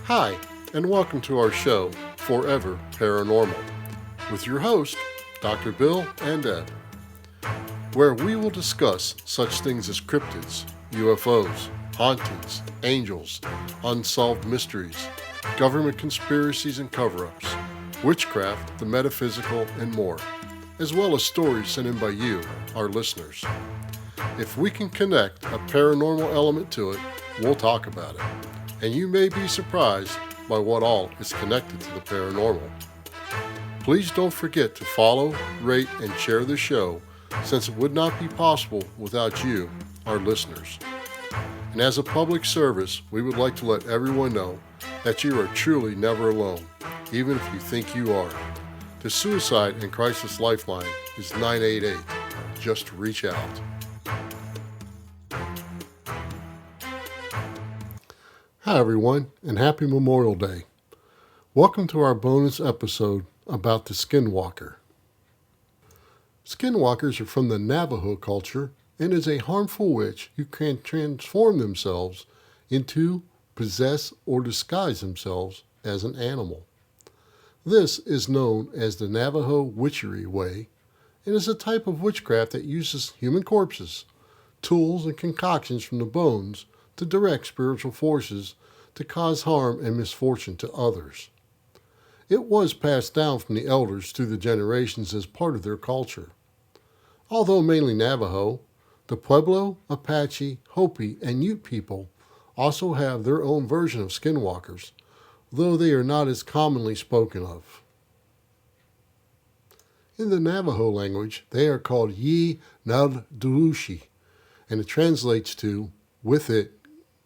Hi, and welcome to our show, Forever Paranormal, with your host, Dr. Bill and Ed, where we will discuss such things as cryptids, UFOs, hauntings, angels, unsolved mysteries, government conspiracies and cover ups, witchcraft, the metaphysical, and more, as well as stories sent in by you, our listeners. If we can connect a paranormal element to it, we'll talk about it. And you may be surprised by what all is connected to the paranormal. Please don't forget to follow, rate, and share the show, since it would not be possible without you, our listeners. And as a public service, we would like to let everyone know that you are truly never alone, even if you think you are. The Suicide and Crisis Lifeline is 988. Just reach out. Hi everyone, and happy Memorial Day. Welcome to our bonus episode about the Skinwalker. Skinwalkers are from the Navajo culture and is a harmful witch who can transform themselves into, possess, or disguise themselves as an animal. This is known as the Navajo Witchery Way and is a type of witchcraft that uses human corpses, tools, and concoctions from the bones to direct spiritual forces to cause harm and misfortune to others. It was passed down from the elders through the generations as part of their culture. Although mainly Navajo, the Pueblo, Apache, Hopi, and Ute people also have their own version of skinwalkers, though they are not as commonly spoken of. In the Navajo language, they are called Yi Naldurushi, and it translates to, with it,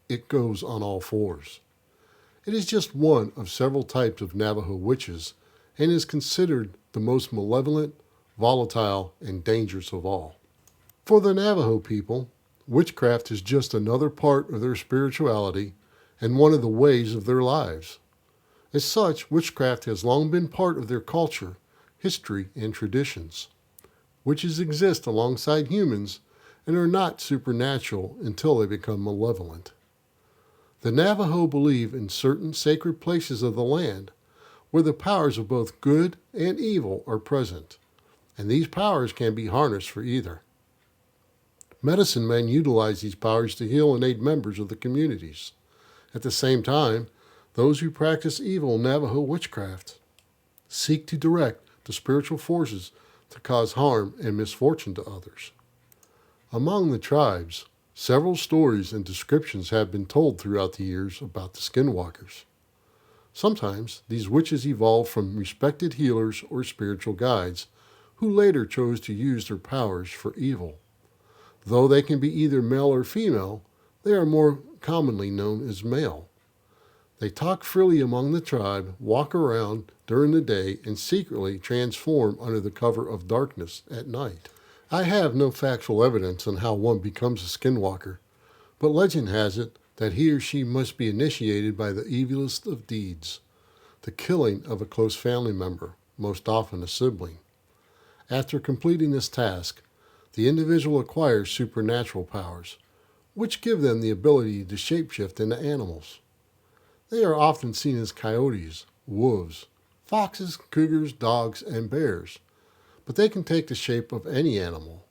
it goes on all fours. It is just one of several types of Navajo witches and is considered the most malevolent, volatile, and dangerous of all. For the Navajo people, witchcraft is just another part of their spirituality and one of the ways of their lives. As such, witchcraft has long been part of their culture, history, and traditions. Witches exist alongside humans and are not supernatural until they become malevolent. The Navajo believe in certain sacred places of the land where the powers of both good and evil are present, and these powers can be harnessed for either. Medicine men utilize these powers to heal and aid members of the communities. At the same time, those who practice evil Navajo witchcraft seek to direct the spiritual forces to cause harm and misfortune to others. Among the tribes, several stories and descriptions have been told throughout the years about the skinwalkers. Sometimes these witches evolved from respected healers or spiritual guides who later chose to use their powers for evil. Though they can be either male or female, they are more commonly known as male. They talk freely among the tribe, walk around during the day, and secretly transform under the cover of darkness at night. I have no factual evidence on how one becomes a skinwalker, but legend has it that he or she must be initiated by the evilest of deeds, the killing of a close family member, most often a sibling. After completing this task, the individual acquires supernatural powers, which give them the ability to shapeshift into animals. They are often seen as coyotes, wolves, foxes, cougars, dogs, and bears, but they can take the shape of any animal.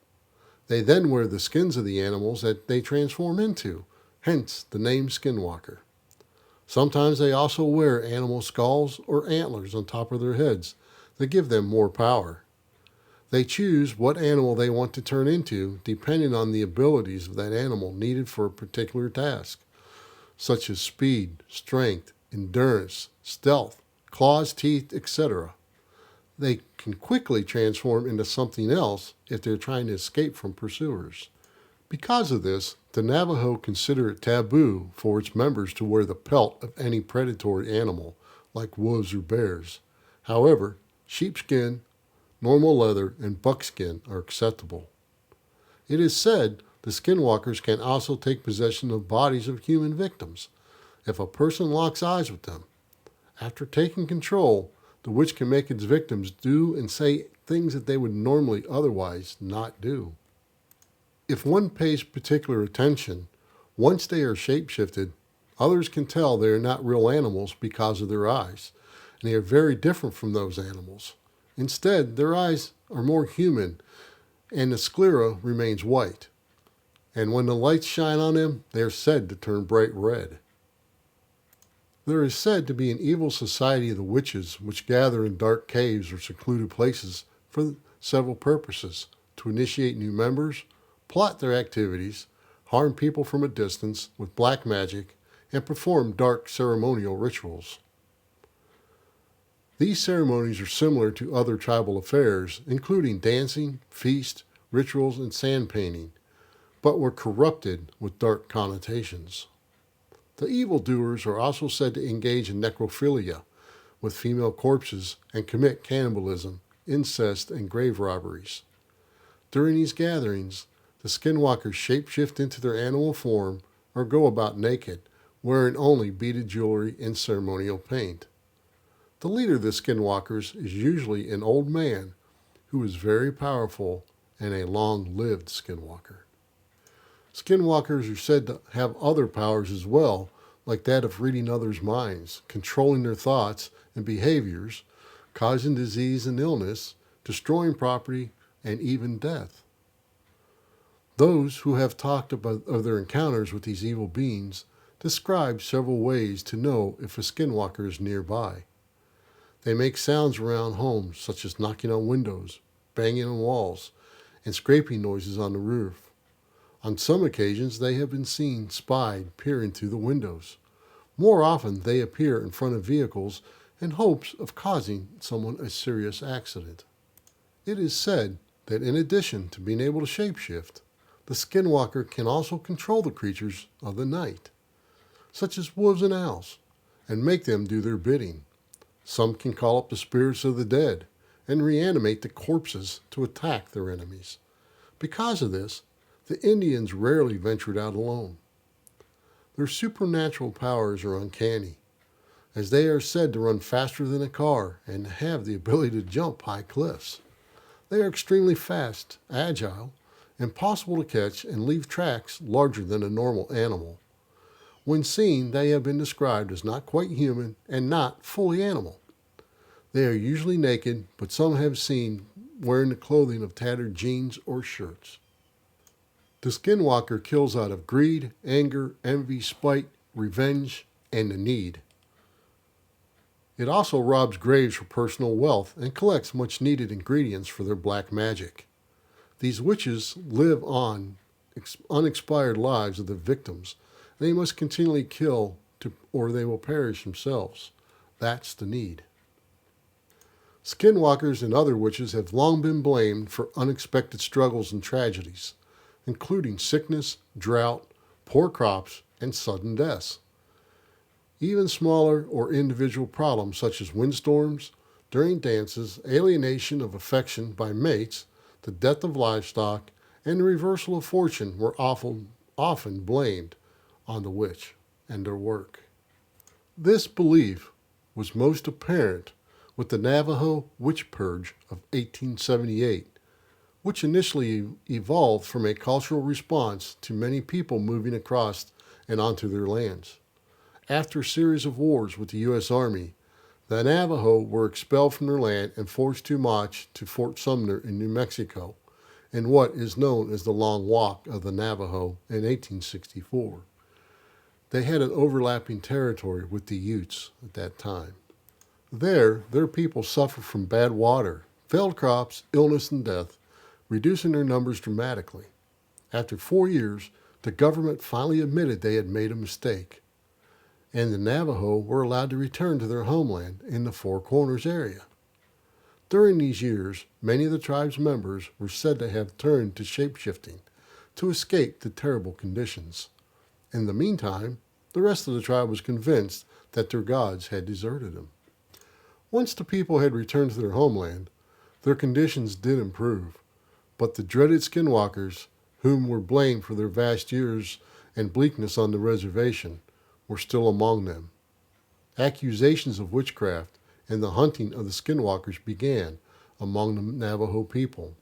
They then wear the skins of the animals that they transform into, hence the name skinwalker. Sometimes they also wear animal skulls or antlers on top of their heads that give them more power. They choose what animal they want to turn into depending on the abilities of that animal needed for a particular task, such as speed, strength, endurance, stealth, claws, teeth, etc. They can quickly transform into something else if they're trying to escape from pursuers. Because of this, the Navajo consider it taboo for its members to wear the pelt of any predatory animal, like wolves or bears. However, sheepskin, normal leather, and buckskin are acceptable. It is said the skinwalkers can also take possession of bodies of human victims if a person locks eyes with them. After taking control, the witch can make its victims do and say things that they would normally otherwise not do. If one pays particular attention, once they are shapeshifted, Others can tell they are not real animals because of their eyes, and they are very different from those animals. Instead, their eyes are more human, and the sclera remains white. And when the lights shine on them, they are said to turn bright red. There is said to be an evil society of the witches which gather in dark caves or secluded places for several purposes: to initiate new members, plot their activities, harm people from a distance with black magic, and perform dark ceremonial rituals. These ceremonies are similar to other tribal affairs, including dancing, feast, rituals, and sand painting, but were corrupted with dark connotations. The evildoers are also said to engage in necrophilia with female corpses and commit cannibalism, incest, and grave robberies. During these gatherings, the skinwalkers shapeshift into their animal form or go about naked, wearing only beaded jewelry and ceremonial paint. The leader of the skinwalkers is usually an old man who is very powerful and a long-lived skinwalker. Skinwalkers are said to have other powers as well, like that of reading others' minds, controlling their thoughts and behaviors, causing disease and illness, destroying property, and even death. Those who have talked about their encounters with these evil beings describe several ways to know if a skinwalker is nearby. They make sounds around homes, such as knocking on windows, banging on walls, and scraping noises on the roof. On some occasions, they have been seen spied peering through the windows. More often, they appear in front of vehicles in hopes of causing someone a serious accident. It is said that in addition to being able to shapeshift, the skinwalker can also control the creatures of the night, such as wolves and owls, and make them do their bidding. Some can call up the spirits of the dead and reanimate the corpses to attack their enemies. Because of this, the Indians rarely ventured out alone. Their supernatural powers are uncanny, as they are said to run faster than a car and have the ability to jump high cliffs. They are extremely fast, agile, impossible to catch, and leave tracks larger than a normal animal. When seen, they have been described as not quite human and not fully animal. They are usually naked, but some have seen wearing the clothing of tattered jeans or shirts. The skinwalker kills out of greed, anger, envy, spite, revenge, and the need. It also robs graves for personal wealth and collects much needed ingredients for their black magic. These witches live on unexpired lives of the victims. They must continually kill or they will perish themselves. That's the need. Skinwalkers and other witches have long been blamed for unexpected struggles and tragedies, including sickness, drought, poor crops, and sudden deaths. Even smaller or individual problems such as windstorms, during dances, alienation of affection by mates, the death of livestock, and the reversal of fortune were often blamed on the witch and their work. This belief was most apparent with the Navajo witch purge of 1878, which initially evolved from a cultural response to many people moving across and onto their lands. After a series of wars with the U.S. Army, the Navajo were expelled from their land and forced to march to Fort Sumner in New Mexico, in what is known as the Long Walk of the Navajo in 1864. They had an overlapping territory with the Utes at that time. There, their people suffered from bad water, failed crops, illness, and death, reducing their numbers dramatically. After 4 years, the government finally admitted they had made a mistake, and the Navajo were allowed to return to their homeland in the Four Corners area. During these years, many of the tribe's members were said to have turned to shapeshifting to escape the terrible conditions. In the meantime, the rest of the tribe was convinced that their gods had deserted them. Once the people had returned to their homeland, their conditions did improve, but the dreaded skinwalkers, whom were blamed for their vast years and bleakness on the reservation, were still among them. Accusations of witchcraft and the hunting of the skinwalkers began among the Navajo people.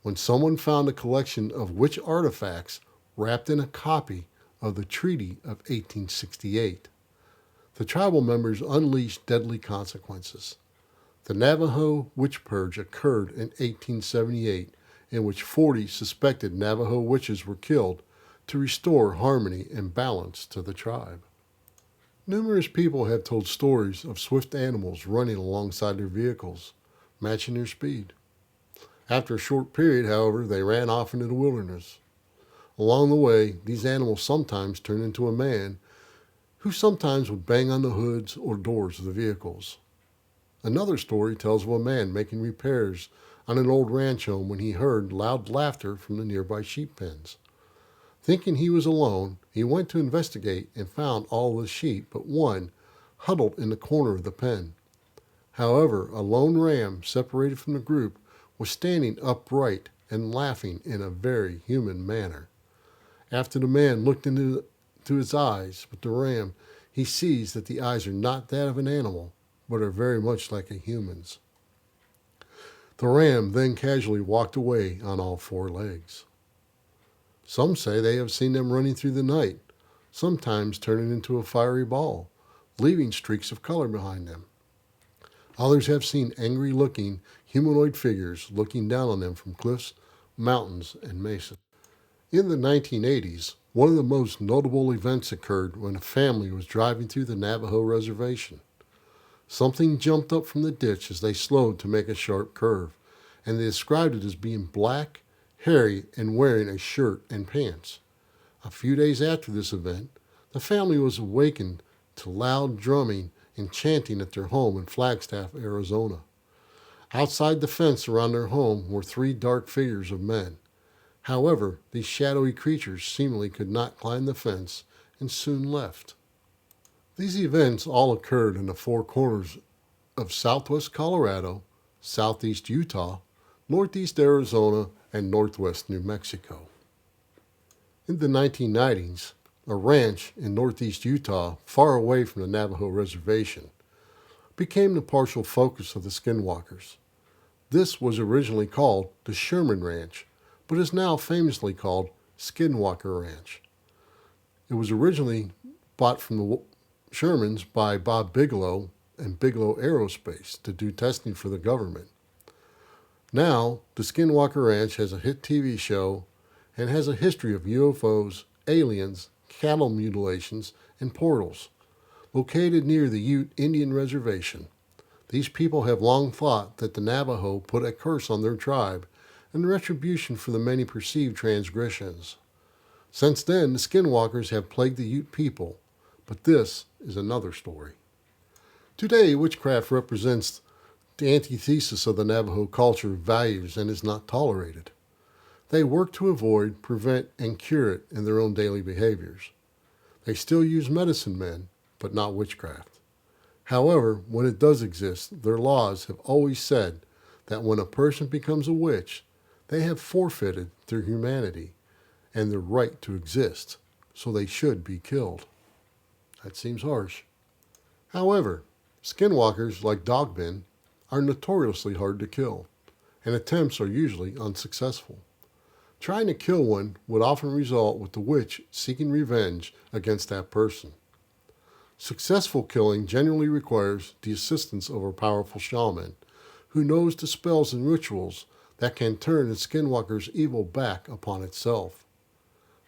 When someone found a collection of witch artifacts wrapped in a copy of the Treaty of 1868. The tribal members unleashed deadly consequences. The Navajo witch purge occurred in 1878, in which 40 suspected Navajo witches were killed to restore harmony and balance to the tribe. Numerous people have told stories of swift animals running alongside their vehicles, matching their speed. After a short period, however, they ran off into the wilderness. Along the way, these animals sometimes turned into a man who sometimes would bang on the hoods or doors of the vehicles. Another story tells of a man making repairs on an old ranch home when he heard loud laughter from the nearby sheep pens. Thinking he was alone, he went to investigate and found all the sheep but one huddled in the corner of the pen. However, a lone ram, separated from the group, was standing upright and laughing in a very human manner. After the man looked into his eyes with the ram, he sees that the eyes are not that of an animal, but are very much like a human's. The ram then casually walked away on all four legs. Some say they have seen them running through the night, sometimes turning into a fiery ball, leaving streaks of color behind them. Others have seen angry-looking humanoid figures looking down on them from cliffs, mountains, and mesas. In the 1980s, one of the most notable events occurred when a family was driving through the Navajo reservation. Something jumped up from the ditch as they slowed to make a sharp curve, and they described it as being black, hairy, and wearing a shirt and pants. A few days after this event, the family was awakened to loud drumming and chanting at their home in Flagstaff, Arizona. Outside the fence around their home were three dark figures of men. However, these shadowy creatures seemingly could not climb the fence and soon left. These events all occurred in the four corners of southwest Colorado, southeast Utah, northeast Arizona, and northwest New Mexico. In the 1990s, a ranch in northeast Utah, far away from the Navajo reservation, became the partial focus of the Skinwalkers. This was originally called the Sherman Ranch, but is now famously called Skinwalker Ranch. It was originally bought from the Shermans by Bob Bigelow and Bigelow Aerospace to do testing for the government. Now, the Skinwalker Ranch has a hit TV show and has a history of UFOs, aliens, cattle mutilations, and portals. Located near the Ute Indian Reservation, these people have long thought that the Navajo put a curse on their tribe and retribution for the many perceived transgressions. Since then, the Skinwalkers have plagued the Ute people, but this is another story. Today, witchcraft represents the antithesis of the Navajo culture values and is not tolerated. They work to avoid, prevent, and cure it in their own daily behaviors. They still use medicine men, but not witchcraft. However, when it does exist, their laws have always said that when a person becomes a witch, they have forfeited their humanity and their right to exist, so they should be killed. That seems harsh. However, skinwalkers like dogmen are notoriously hard to kill, and attempts are usually unsuccessful. Trying to kill one would often result with the witch seeking revenge against that person. Successful killing generally requires the assistance of a powerful shaman who knows the spells and rituals that can turn the skinwalker's evil back upon itself.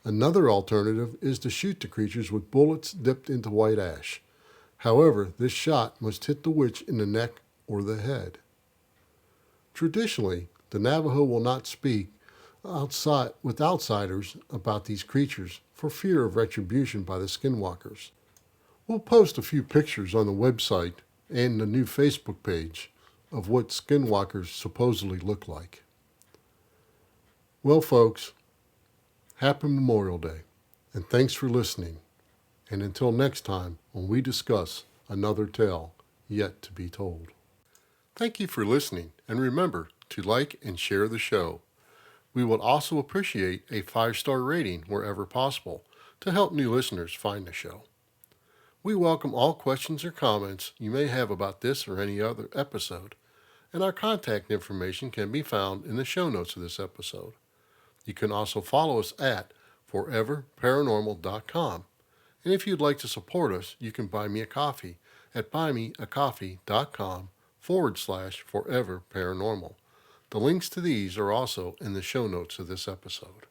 Another alternative is to shoot the creatures with bullets dipped into white ash. However, this shot must hit the witch in the neck or the head. Traditionally, the Navajo will not speak with outsiders about these creatures for fear of retribution by the skinwalkers. We'll post a few pictures on the website and the new Facebook page of what skinwalkers supposedly look like. Well, folks, happy Memorial Day, and thanks for listening. And until next time, when we discuss another tale yet to be told. Thank you for listening, and remember to like and share the show. We would also appreciate a 5-star rating wherever possible to help new listeners find the show. We welcome all questions or comments you may have about this or any other episode, and our contact information can be found in the show notes of this episode. You can also follow us at foreverparanormal.com. And if you'd like to support us, you can buy me a coffee at buymeacoffee.com/foreverparanormal. The links to these are also in the show notes of this episode.